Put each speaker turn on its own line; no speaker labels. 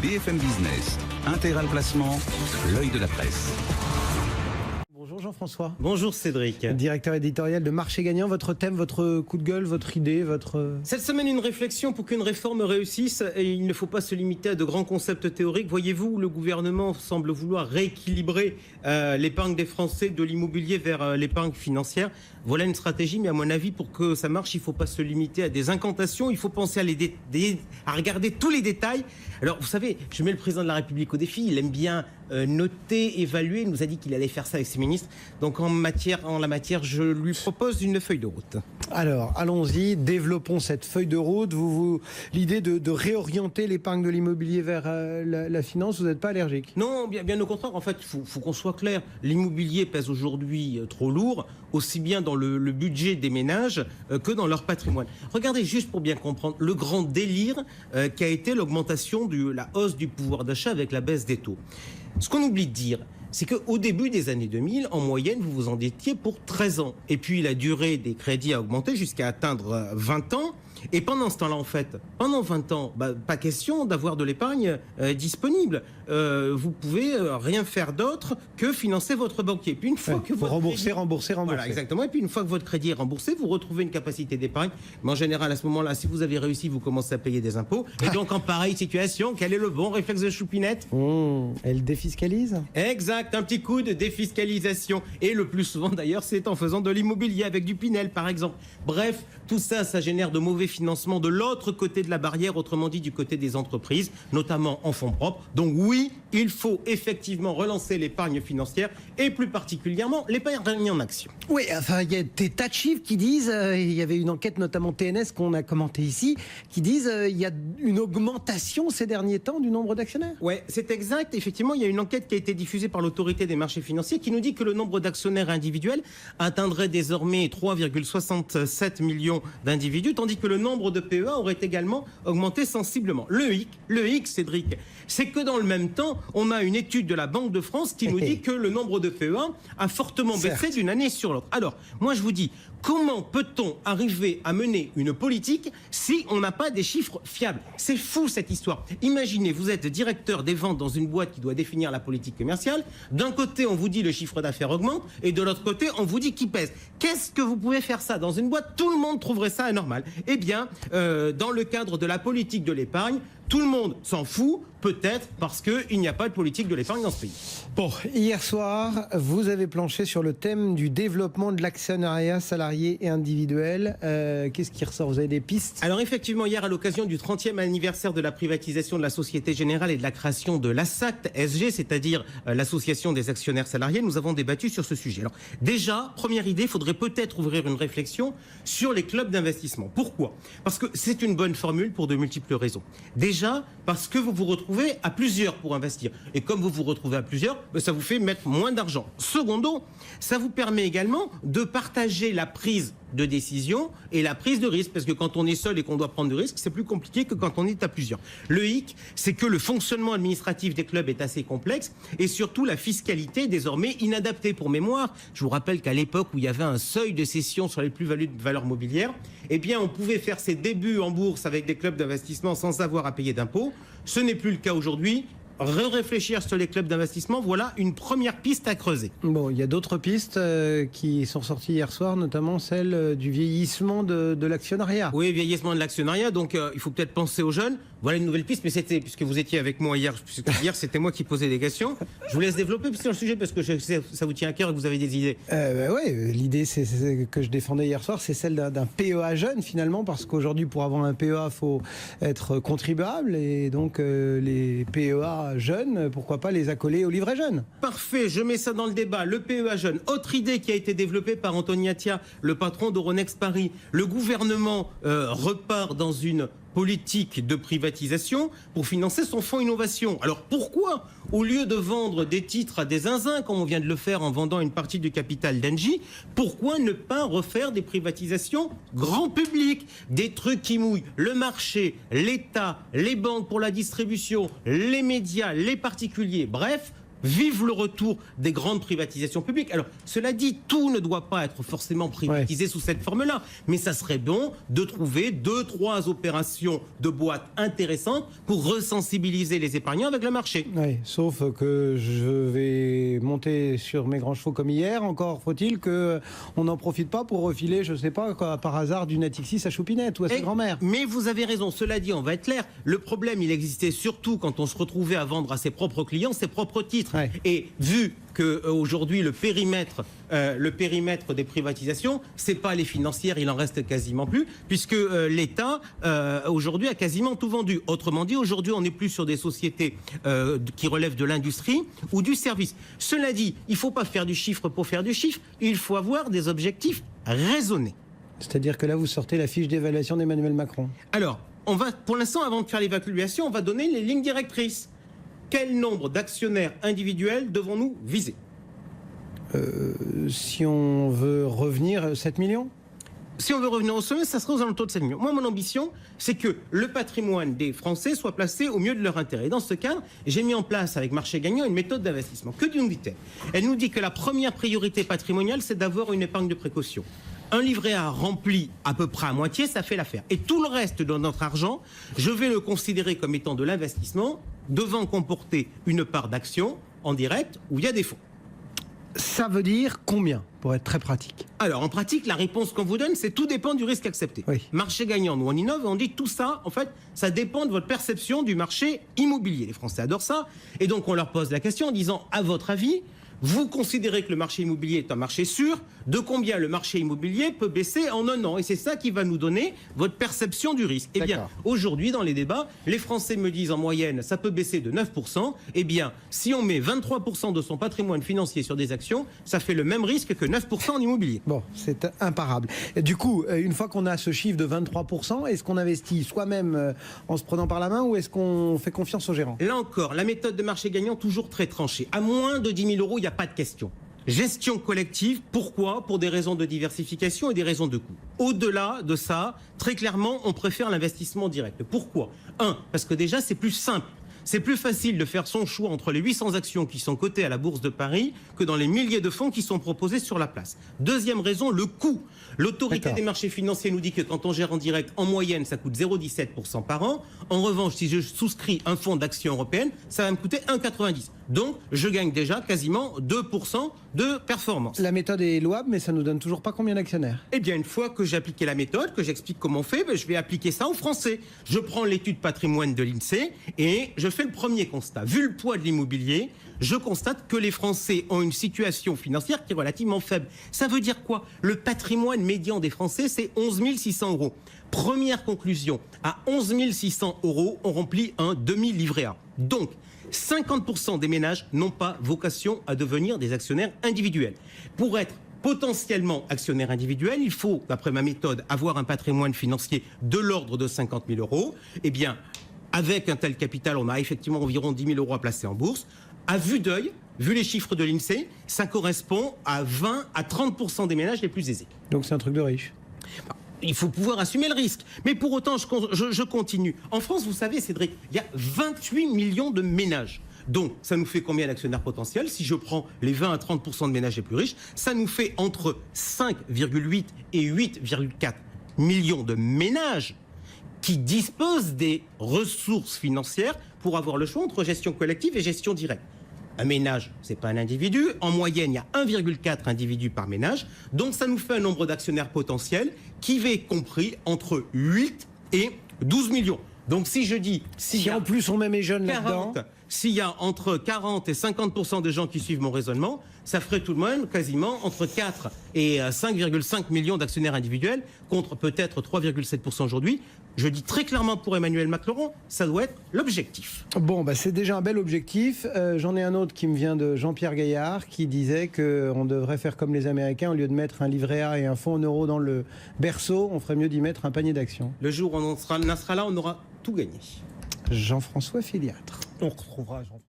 BFM Business, Intégral Placement, l'œil de la presse.
Bonjour Jean-François.
Bonjour Cédric.
Directeur éditorial de Marché Gagnant. Votre thème, votre coup de gueule, votre idée,
Cette semaine, une réflexion pour qu'une réforme réussisse, et il ne faut pas se limiter à de grands concepts théoriques. Voyez-vous, le gouvernement semble vouloir rééquilibrer l'épargne des Français de l'immobilier vers l'épargne financière. Voilà une stratégie, mais à mon avis, pour que ça marche, il ne faut pas se limiter à des incantations. Il faut penser à regarder tous les détails. Alors, vous savez, je mets le président de la République au défi. Il aime bien noter, évaluer. Il nous a dit qu'il allait faire ça avec ses ministres. Donc, en la matière, je lui propose une feuille de route.
Alors, allons-y, développons cette feuille de route. L'idée de réorienter l'épargne de l'immobilier vers la finance, vous n'êtes pas allergique?
Non, bien au contraire. En fait, il faut qu'on soit clair. L'immobilier pèse aujourd'hui trop lourd, aussi bien dans le budget des ménages que dans leur patrimoine. Regardez, juste pour bien comprendre, le grand délire qui a été l'augmentation de la hausse du pouvoir d'achat avec la baisse des taux. Ce qu'on oublie de dire, c'est qu'au début des années 2000, en moyenne, vous vous endettiez pour 13 ans. Et puis, la durée des crédits a augmenté jusqu'à atteindre 20 ans. Et pendant ce temps-là, en fait, pendant 20 ans, pas question d'avoir de l'épargne disponible. Vous pouvez rien faire d'autre que financer votre banquier. Puis une fois que votre
rembourser.
Voilà, exactement. Et puis une fois que votre crédit est remboursé, vous retrouvez une capacité d'épargne. Mais en général, à ce moment-là, si vous avez réussi, vous commencez à payer des impôts. Et donc, en pareille situation, quel est le bon réflexe de Choupinette?
Elle défiscalise?
Exact, un petit coup de défiscalisation. Et le plus souvent, d'ailleurs, c'est en faisant de l'immobilier avec du Pinel, par exemple. Bref, tout ça, ça génère de mauvais financement de l'autre côté de la barrière, autrement dit du côté des entreprises, notamment en fonds propres. Donc oui, il faut effectivement relancer l'épargne financière et plus particulièrement l'épargne en action.
Oui, enfin, il y a des tas de chiffres qui disent, il y avait une enquête notamment TNS qu'on a commentée ici, qui disent il y a une augmentation ces derniers temps du nombre d'actionnaires.
Oui, c'est exact. Effectivement, il y a une enquête qui a été diffusée par l'autorité des marchés financiers qui nous dit que le nombre d'actionnaires individuels atteindrait désormais 3,67 millions d'individus, tandis que le nombre de PEA aurait également augmenté sensiblement. Le hic, Cédric, c'est que dans le même temps, on a une étude de la Banque de France qui nous dit que le nombre de PEA a fortement baissé d'une année sur l'autre. Alors, moi je vous dis, comment peut-on arriver à mener une politique si on n'a pas des chiffres fiables? C'est fou cette histoire. Imaginez, vous êtes directeur des ventes dans une boîte qui doit définir la politique commerciale. D'un côté, on vous dit le chiffre d'affaires augmente et de l'autre côté, on vous dit qu'il pèse. Qu'est-ce que vous pouvez faire ça dans une boîte? Tout le monde trouverait ça anormal. Eh bien, dans le cadre de la politique de l'épargne, tout le monde s'en fout, peut-être parce qu'il n'y a pas de politique de l'épargne dans ce pays.
Bon, hier soir, vous avez planché sur le thème du développement de l'actionnariat salarié et individuel. Qu'est-ce qui ressort? Vous avez des pistes?
Alors effectivement, hier, à l'occasion du 30e anniversaire de la privatisation de la Société Générale et de la création de l'ASACT SG, c'est-à-dire l'Association des actionnaires salariés, nous avons débattu sur ce sujet. Alors déjà, première idée, il faudrait peut-être ouvrir une réflexion sur les clubs d'investissement. Pourquoi? Parce que c'est une bonne formule pour de multiples raisons. Déjà, parce que vous vous retrouvez à plusieurs pour investir. Et comme vous vous retrouvez à plusieurs, ça vous fait mettre moins d'argent. Secondo, ça vous permet également de partager la prise de décision et la prise de risque. Parce que quand on est seul et qu'on doit prendre du risque, c'est plus compliqué que quand on est à plusieurs. Le hic, c'est que le fonctionnement administratif des clubs est assez complexe et surtout la fiscalité est désormais inadaptée. Pour mémoire, je vous rappelle qu'à l'époque où il y avait un seuil de cession sur les plus-values de valeur mobilière, eh bien on pouvait faire ses débuts en bourse avec des clubs d'investissement sans avoir à payer d'impôts. Ce n'est plus le cas aujourd'hui. Réfléchir sur les clubs d'investissement, voilà une première piste à creuser.
Bon, il y a d'autres pistes qui sont sorties hier soir, notamment celle du vieillissement de l'actionnariat.
Oui, vieillissement de l'actionnariat, donc il faut peut-être penser aux jeunes. Voilà une nouvelle piste, mais c'était, puisque vous étiez avec moi hier, puisque hier c'était moi qui posais des questions. Je vous laisse développer sur le sujet parce que je sais, ça vous tient à cœur et que vous avez des idées.
Oui, l'idée que je défendais hier soir, c'est celle d'un PEA jeune finalement, parce qu'aujourd'hui pour avoir un PEA, il faut être contribuable et donc les PEA jeunes, pourquoi pas les accoler au livret jeune?
Parfait, je mets ça dans le débat. Le PEA jeune, autre idée qui a été développée par Anthony Attia, le patron d'Euronext Paris. Le gouvernement repart dans une politique de privatisation pour financer son fonds innovation. Alors pourquoi, au lieu de vendre des titres à des zinzins, comme on vient de le faire en vendant une partie du capital d'Engie, pourquoi ne pas refaire des privatisations grand public? Des trucs qui mouillent le marché, l'État, les banques pour la distribution, les médias, les particuliers, bref, Vive le retour des grandes privatisations publiques. Alors, cela dit, tout ne doit pas être forcément privatisé sous cette forme-là. Mais ça serait bon de trouver 2-3 opérations de boîtes intéressantes pour resensibiliser les épargnants avec le marché.
Oui, sauf que je vais monter sur mes grands chevaux comme hier. Encore faut-il qu'on n'en profite pas pour refiler, je ne sais pas, quoi, par hasard, du Natixis à Choupinette ou à sa grand-mère.
Mais vous avez raison. Cela dit, on va être clair. Le problème, il existait surtout quand on se retrouvait à vendre à ses propres clients ses propres titres.
Ouais.
Et vu qu'aujourd'hui, le périmètre des privatisations, c'est pas les financières, il en reste quasiment plus, puisque l'État, aujourd'hui, a quasiment tout vendu. Autrement dit, aujourd'hui, on n'est plus sur des sociétés qui relèvent de l'industrie ou du service. Cela dit, il ne faut pas faire du chiffre pour faire du chiffre, il faut avoir des objectifs raisonnés.
C'est-à-dire que là, vous sortez la fiche d'évaluation d'Emmanuel Macron.
Alors, pour l'instant, avant de faire l'évaluation, on va donner les lignes directrices. Quel nombre d'actionnaires individuels devons-nous viser?
Si on veut revenir, 7 millions?
Si on veut revenir au sommet, ça sera aux alentours de 7 millions. Moi, mon ambition, c'est que le patrimoine des Français soit placé au mieux de leur intérêt. Et dans ce cadre, j'ai mis en place avec Marché Gagnant une méthode d'investissement. Que nous dit-elle? Elle nous dit que la première priorité patrimoniale, c'est d'avoir une épargne de précaution. Un livret A rempli à peu près à moitié, ça fait l'affaire. Et tout le reste de notre argent, je vais le considérer comme étant de l'investissement, devant comporter une part d'action en direct où il y a des fonds.
Ça veut dire combien, pour être très pratique?
Alors, en pratique, la réponse qu'on vous donne, c'est tout dépend du risque accepté.
Oui.
Marché gagnant, nous on innove, on dit tout ça, en fait, ça dépend de votre perception du marché immobilier. Les Français adorent ça. Et donc, on leur pose la question en disant, à votre avis, vous considérez que le marché immobilier est un marché sûr, de combien le marché immobilier peut baisser en un an? Et c'est ça qui va nous donner votre perception du risque. Eh bien, aujourd'hui, dans les débats, les Français me disent en moyenne, ça peut baisser de 9%. Eh bien, si on met 23% de son patrimoine financier sur des actions, ça fait le même risque que 9% en immobilier.
Bon, c'est imparable. Et du coup, une fois qu'on a ce chiffre de 23%, est-ce qu'on investit soi-même en se prenant par la main ou est-ce qu'on fait confiance aux gérants?
Là encore, la méthode de marché gagnant, toujours très tranchée. À moins de 10 000 euros, il n'y a pas de question. Gestion collective, pourquoi? Pour des raisons de diversification et des raisons de coût. Au-delà de ça, très clairement, on préfère l'investissement direct. Pourquoi? Parce que déjà, c'est plus simple. C'est plus facile de faire son choix entre les 800 actions qui sont cotées à la Bourse de Paris que dans les milliers de fonds qui sont proposés sur la place. Deuxième raison, le coût. L'autorité des marchés financiers nous dit que quand on gère en direct, en moyenne, ça coûte 0,17% par an. En revanche, si je souscris un fonds d'action européenne, ça va me coûter 1,90%. Donc, je gagne déjà quasiment 2% de performance.
La méthode est louable, mais ça ne nous donne toujours pas combien d'actionnaires?
Eh bien, une fois que j'ai appliqué la méthode, que j'explique comment on fait, je vais appliquer ça aux Français. Je prends l'étude patrimoine de l'INSEE et je fais le premier constat. Vu le poids de l'immobilier, je constate que les Français ont une situation financière qui est relativement faible. Ça veut dire quoi? Le patrimoine médian des Français, c'est 11 600 euros. Première conclusion, à 11 600 euros, on remplit un demi-livret A. Donc, 50% des ménages n'ont pas vocation à devenir des actionnaires individuels. Pour être potentiellement actionnaire individuel, il faut, d'après ma méthode, avoir un patrimoine financier de l'ordre de 50 000 euros. Eh bien, avec un tel capital, on a effectivement environ 10 000 euros à placer en bourse. À vue d'œil, vu les chiffres de l'INSEE, ça correspond à 20 à 30% des ménages les plus aisés.
Donc c'est un truc de riche.
Il faut pouvoir assumer le risque. Mais pour autant, je continue. En France, vous savez, Cédric, il y a 28 millions de ménages. Donc, ça nous fait combien d'actionnaires potentiels? Si je prends les 20 à 30% de ménages les plus riches, ça nous fait entre 5,8 et 8,4 millions de ménages qui disposent des ressources financières pour avoir le choix entre gestion collective et gestion directe. Un ménage, ce n'est pas un individu. En moyenne, il y a 1,4 individus par ménage. Donc, ça nous fait un nombre d'actionnaires potentiels qui va être compris entre 8 et 12 millions. Donc, si je dis...
Si en plus on met mes jeunes là-dedans...
S'il y a entre 40 et 50% de gens qui suivent mon raisonnement, ça ferait tout de même quasiment entre 4 et 5,5 millions d'actionnaires individuels contre peut-être 3,7% aujourd'hui. Je dis très clairement pour Emmanuel Macron, ça doit être l'objectif.
Bon, c'est déjà un bel objectif. J'en ai un autre qui me vient de Jean-Pierre Gaillard qui disait qu'on devrait faire comme les Américains, au lieu de mettre un livret A et un fonds en euros dans le berceau, on ferait mieux d'y mettre un panier d'actions.
Le jour où on en sera là, on aura tout gagné.
Jean-François Filiatre. On retrouvera Jean-François.